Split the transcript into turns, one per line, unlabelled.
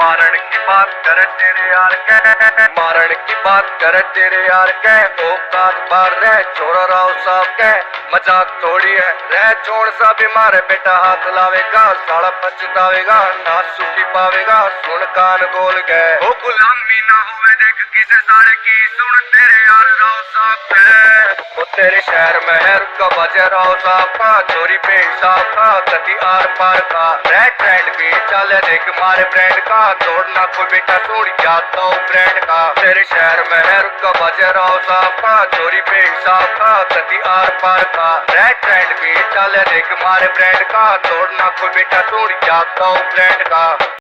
मारण की बात करे तेरे यार के, मारण की बात करे तेरे यार के। औकात बार रह छोड़ राव साहब के, मजाक थोड़ी है रह छोड़ सा भी मारे बेटा हाथ लावेगा, साला पछतावेगा ना सुखी पावेगा। सुन कान गोल गए ओ गुलामी ना हुए देख किसे सारे की, सुन तेरे यार राव साहब के। वो तेरे शहर में है रुका बजे राव साहब का, चोरी पे हिसाब का कति आर पार का। रेड ट्रेंड भी चले देख मारे ब्रांड का, तोड़ना कोई बेटा तोड़ जाता हूँ ब्रांड का। तेरे शहर में है रुका बजे राव साहब का, चोरी पे हिसाब का कति आर पार का। रेड ट्रेंड भी चले देख मारे ब्रांड का, तोड़ना कोई बेटा तोड़ जाता हूँ ब्रांड का।